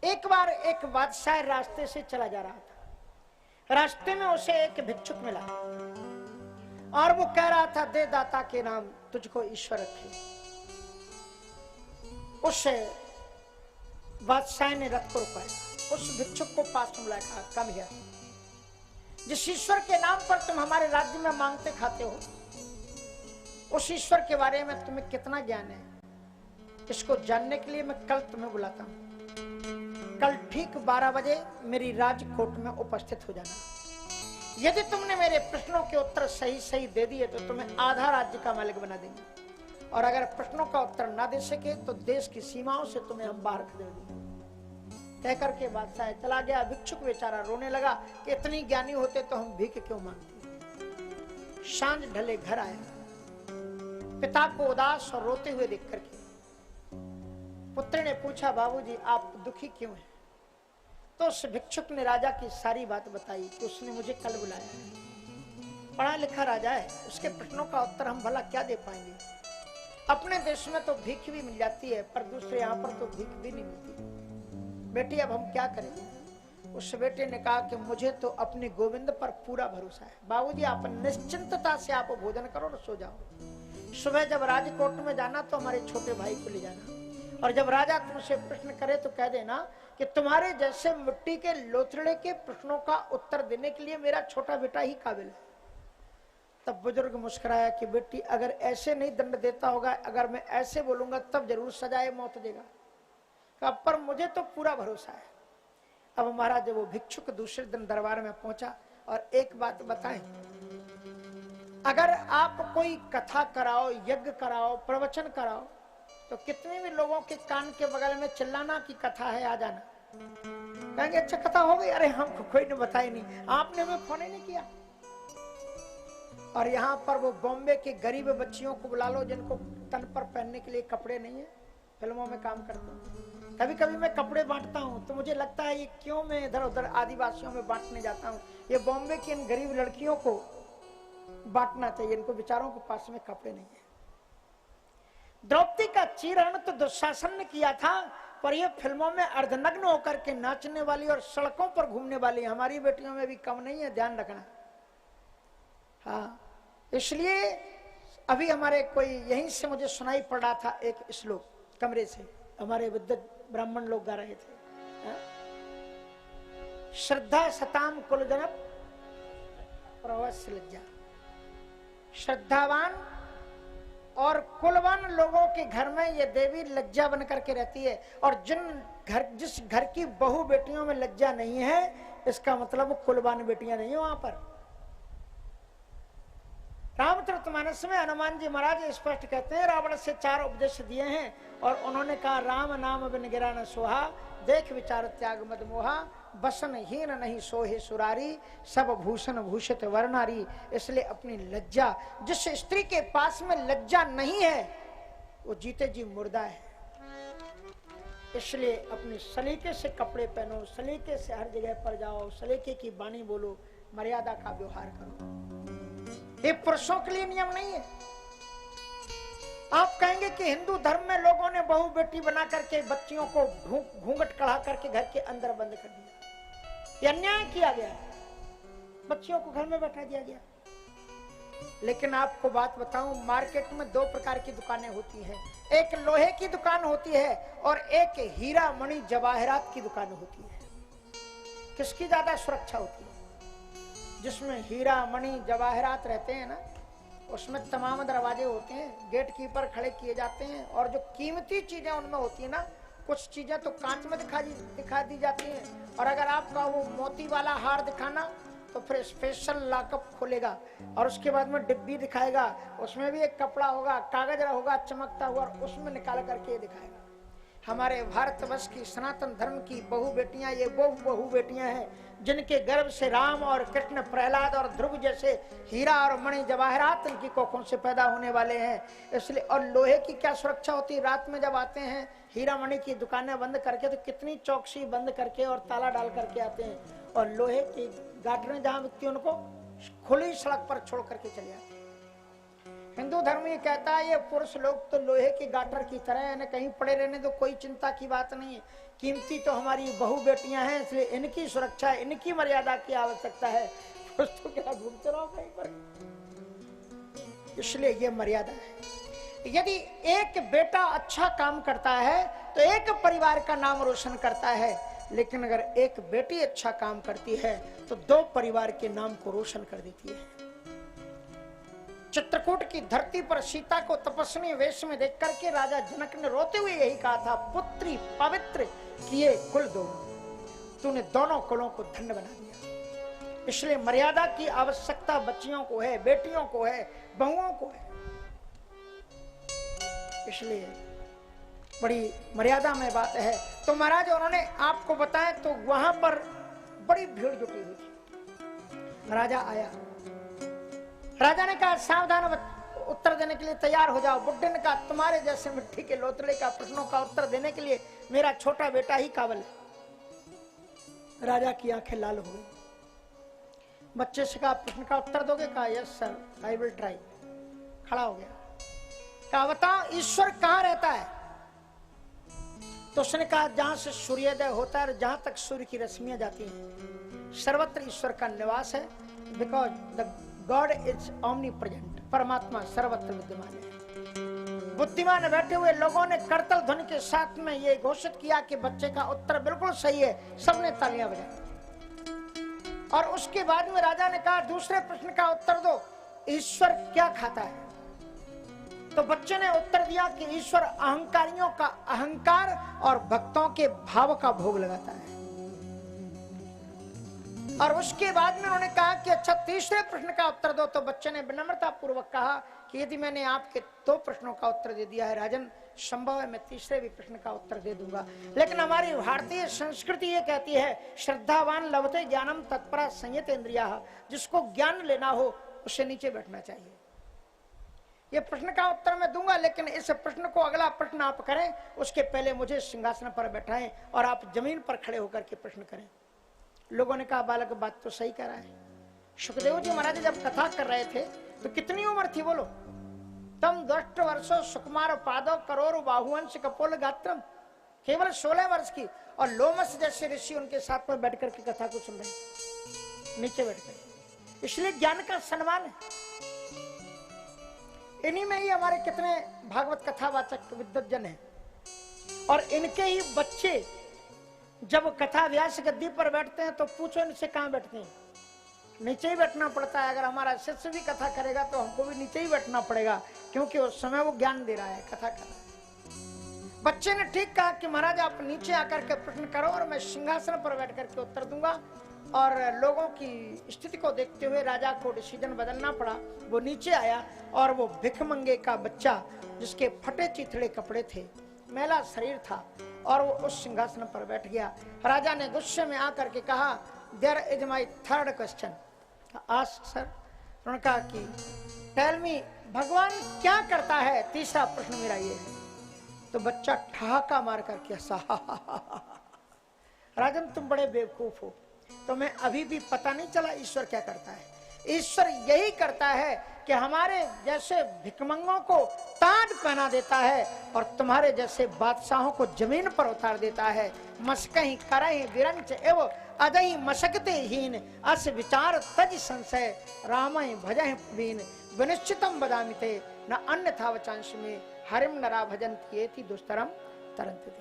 एक बार एक बादशाह रास्ते से चला जा रहा था। रास्ते में उसे एक भिक्षुक मिला और वो कह रहा था, दे दाता के नाम तुझको ईश्वर रखे। उस बादशाह ने रथ को रुकाया, उस भिक्षुक को पास में बुलाया, कहा कम हियर, जिस ईश्वर के नाम पर तुम हमारे राज्य में मांगते खाते हो, उस ईश्वर के बारे में तुम्हें कितना ज्ञान है, इसको जानने के लिए मैं कल तुम्हें बुलाता हूं। कल ठीक 12 बजे मेरी राजकोट में उपस्थित हो जाना। यदि तुमने मेरे प्रश्नों के उत्तर सही सही दे दिए तो तुम्हें आधा राज्य का मालिक बना देंगे, और अगर प्रश्नों का उत्तर ना दे सके तो देश की सीमाओं से तुम्हें हम बाहर कर देंगे। कहकर के बादशाह चला गया। भिक्षुक बेचारा रोने लगा कि इतनी ज्ञानी होते तो हम भीख क्यों मांगते। सांझ ढले घर आया, पिता को उदास और रोते हुए देख करके पुत्र ने पूछा, बाबूजी आप दुखी क्यों हैं? तो उस भिक्षुक ने राजा की सारी बात बताई कि उसने मुझे कल बुलाया है। पढ़ा लिखा राजा है, उसके प्रश्नों का उत्तर हम भला क्या दे पाएंगे। अपने देश में तो भीख भी मिल जाती है, पर दूसरे यहाँ पर तो भीख भी नहीं मिलती। बेटी अब हम क्या करें? उस बेटे ने कहा कि मुझे तो अपने गोविंद पर पूरा भरोसा है। बाबूजी आप निश्चिंतता से आप भोजन करो और सो जाओ। सुबह जब राजकोट में जाना तो हमारे छोटे भाई को ले जाना, और जब राजा तुमसे प्रश्न करे तो कह देना कि तुम्हारे जैसे मिट्टी के लोथड़े के प्रश्नों का उत्तर देने के लिए मेरा छोटा बेटा ही काबिल है। तब बुजुर्ग मुस्कुराया कि बेटी अगर ऐसे नहीं दंड देता होगा, अगर मैं ऐसे बोलूंगा तब जरूर सजाए मौत देगा। अब पर मुझे तो पूरा भरोसा है। अब महाराज वो भिक्षुक दूसरे दिन दरबार में पहुंचा और एक बात बताएं, अगर आप कोई कथा कराओ, यज्ञ कराओ, प्रवचन कराओ तो कितने भी लोगों के कान के बगल में चिल्लाना की कथा है, आ जाना। कहेंगे अच्छा कथा हो गई, अरे हमको कोई ने बताया नहीं, आपने हमें फोन ही नहीं किया। और यहाँ पर वो बॉम्बे के गरीब बच्चियों को बुला लो जिनको तन पर पहनने के लिए कपड़े नहीं है, फिल्मों में काम करते हैं। कभी कभी मैं कपड़े बांटता हूँ तो मुझे लगता है ये क्यों मैं इधर उधर आदिवासियों में बांटने जाता हूँ। ये बॉम्बे की इन गरीब लड़कियों को बांटना चाहिए, इनको बेचारों के पास में कपड़े नहीं है। द्रौपदी का चीरहरण तो दुशासन ने किया था, पर ये फिल्मों में अर्धनग्न होकर के नाचने वाली और सड़कों पर घूमने वाली हमारी बेटियों में भी कम नहीं है, ध्यान रखना। हाँ, इसलिए अभी हमारे कोई यहीं से मुझे सुनाई पड़ रहा था एक श्लोक कमरे से, हमारे विद्वत ब्राह्मण लोग गा रहे थे। हाँ? श्रद्धा सताम कुलजन प्रवस्य लज्जा। श्रद्धावान और कुलवान लोगों के घर में ये देवी लज्जा बन करके रहती है, और जिस घर की बहू बेटियों में लज्जा नहीं है, इसका मतलब कुलवान बेटियां नहीं है वहां पर। रामचरितमानस में हनुमान जी महाराज स्पष्ट कहते हैं, रावण से 4 उपदेश दिए हैं और उन्होंने कहा राम नाम बिन गिरा न सोहा, देख विचार त्याग मद मोहा, बसन हीन नहीं सोहे सुरारी, सब भूषण भूषित वर्णारी। इसलिए अपनी लज्जा, जिस स्त्री के पास में लज्जा नहीं है वो जीते जी मुर्दा है। इसलिए अपने सलीके से कपड़े पहनो, सलीके से हर जगह पर जाओ, सलीके की वाणी बोलो, मर्यादा का व्यवहार करो। ये पुरुषों के लिए नियम नहीं है। आप कहेंगे कि हिंदू धर्म में लोगों ने बहू बेटी बना करके बच्चियों को घूंघट कढ़ा करके घर के अंदर बंद कर दिया, ये अन्याय किया गया, बच्चियों को घर में बैठा दिया गया। लेकिन आपको बात बताऊं, मार्केट में 2 प्रकार की दुकानें होती हैं, एक लोहे की दुकान होती है और एक हीरा मणि जवाहरात की दुकान होती है। किसकी ज्यादा सुरक्षा होती है? जिसमें हीरा मणि जवाहरात रहते हैं ना, उसमें तमाम दरवाजे होते हैं, गेट कीपर खड़े किए जाते हैं, और जो कीमती चीजें उनमें होती है ना, कुछ चीजें तो कांच में दिखा दी जाती हैं, और अगर आपका वो मोती वाला हार दिखाना तो फिर स्पेशल लॉकअप खोलेगा और उसके बाद में डिब्बी दिखाएगा, उसमें भी एक कपड़ा होगा, कागज होगा चमकता हुआ, और उसमें निकाल करके दिखाएगा। हमारे भारतवर्ष की सनातन धर्म की बहु बेटियां, ये वो बहु बेटियां हैं जिनके गर्भ से राम और कृष्ण, प्रहलाद और ध्रुव जैसे हीरा और मणि जवाहरात इनकी कोखों से पैदा होने वाले हैं। इसलिए और लोहे की क्या सुरक्षा होती है, रात में जब आते हैं हीरा मणि की दुकानें बंद करके तो कितनी चौकसी बंद करके और ताला डाल करके आते हैं, और लोहे की गाटरें जहां बिकती है उनको खुली सड़क पर छोड़ करके चले आते हैं। हिंदू धर्म ये कहता है ये पुरुष लोग तो लोहे की गाटर की तरह है, कहीं पड़े रहने तो कोई चिंता की बात नहीं है। कीमती तो हमारी बहू बेटियां हैं, इसलिए इनकी सुरक्षा, इनकी मर्यादा की आवश्यकता है। पुरुष तो क्या घूमते रहो कहीं पर, इसलिए ये मर्यादा है। यदि एक बेटा अच्छा काम करता है तो एक परिवार का नाम रोशन करता है, लेकिन अगर एक बेटी अच्छा काम करती है तो दो परिवार के नाम को रोशन कर देती है। चित्रकूट की धरती पर सीता को तपस्वी वेश में देख करके राजा जनक ने रोते हुए यही कहा था, पुत्री पवित्र किए कुल दोनों, तूने दोनों कुलों को धन्य बना दिया। इसलिए मर्यादा की आवश्यकता बच्चियों को है, बेटियों को है, बहुओं को है। इसलिए बड़ी मर्यादा में बात है। तो महाराज उन्होंने आपको बताया तो वहां पर बड़ी भीड़ जुटी हुई थी। राजा आया, राजा ने कहा सावधान उत्तर देने के लिए तैयार हो जाओ। बुड्ढे ने कहा तुम्हारे जैसे मिट्टी के लोथड़े का प्रश्नों का उत्तर देने के लिए मेरा छोटा बेटा ही काबिल है। राजा की आंखें लाल हो गई। बच्चे से कहा प्रश्न का उत्तर दोगे? कहा yes sir, I will try. खड़ा हो गया, कहा बताओ ईश्वर कहाँ रहता है? तो उसने कहा जहां से सूर्योदय होता है, जहां तक सूर्य की रश्मियां जाती हैं, सर्वत्र ईश्वर का निवास है। Because the God is omni present, परमात्मा सर्वत्र विद्यमान है। बुद्धिमान बैठे हुए लोगों ने करतल ध्वनि के साथ में ये घोषित किया कि बच्चे का उत्तर बिल्कुल सही है। सबने तालियां बजाई। और उसके बाद में राजा ने कहा दूसरे प्रश्न का उत्तर दो, ईश्वर क्या खाता है? तो बच्चे ने उत्तर दिया कि ईश्वर अहंकारियों का अहंकार और भक्तों के भाव का भोग लगाता है। और उसके बाद में उन्होंने कहा कि अच्छा तीसरे प्रश्न का उत्तर दो। तो बच्चे ने विनम्रता पूर्वक कहा कि यदि मैंने आपके दो प्रश्नों का उत्तर दे दिया है राजन, संभव है मैं तीसरे भी प्रश्न का उत्तर दे दूंगा। लेकिन हमारी भारतीय संस्कृति ये कहती है श्रद्धावान लभते ज्ञानम तत्परा संयत इंद्रिया, जिसको ज्ञान लेना हो उसे नीचे बैठना चाहिए। ये प्रश्न का उत्तर मैं दूंगा, लेकिन इस प्रश्न को अगला प्रश्न आप करें उसके पहले मुझे सिंहासन पर बैठाएं और आप जमीन पर खड़े होकर के प्रश्न करें। लोगों ने कहा बालक बात तो सही कर रहा है। सुखदेव जी महाराज जब कथा कर रहे थे तो कितनी उम्र थी बोलो? तम 10 वर्षो सुकुमार पादो करोड़ बाहुवंश कपोल गात्रम, केवल 16 वर्ष की। और लोमस जैसे ऋषि उनके साथ में बैठ करके कथा को सुन रहे, नीचे बैठ कर। इसलिए ज्ञान का सम्मान है। इन्हीं में ही हमारे कितने भागवत कथावाचक विद्वज्जन हैं, और इनके ही बच्चे जब कथा व्यास गद्दी पर बैठते हैं तो पूछो इनसे कहां बैठते हैं? नीचे ही बैठना पड़ता है। अगर हमारा शिष्य भी कथा करेगा तो हमको भी नीचे ही बैठना पड़ेगा, क्योंकि उस समय वो ज्ञान दे रहा है, कथा कर रहा है। बच्चे ने ठीक कहा कि महाराज आप नीचे आकर के प्रश्न करो और मैं सिंहासन पर बैठ करके उत्तर दूंगा। और लोगों की स्थिति को देखते हुए राजा को डिसीजन बदलना पड़ा। वो नीचे आया और वो भिखमंगे का बच्चा जिसके फटे चिथड़े कपड़े थे, मैला शरीर था, और वो उस सिंहासन पर बैठ गया। राजा ने गुस्से में आकर के कहा there is my third question, ask sir. उन्होंने कहा कि टेल मी भगवान क्या करता है? तीसरा प्रश्न मेरा ये है। तो बच्चा ठहाका मार करके हंसा, राजन तुम बड़े बेवकूफ हो, तुम्हें अभी भी पता नहीं चला ईश्वर क्या करता है? ईश्वर यही करता है कि हमारे जैसे भिखमंगों को ताज पहना देता है और तुम्हारे जैसे बादशाहों को जमीन पर उतार देता है। मस्कहीं करहीं विरंच एवं अदहीं मशकते हीन, अस विचार तज संशय रामय भजहि वीन, विनिश्चितम बदामिते न अन्यथा वचांश में हरिम नरा भजन्ति एति दुस्तरम तरन्ति।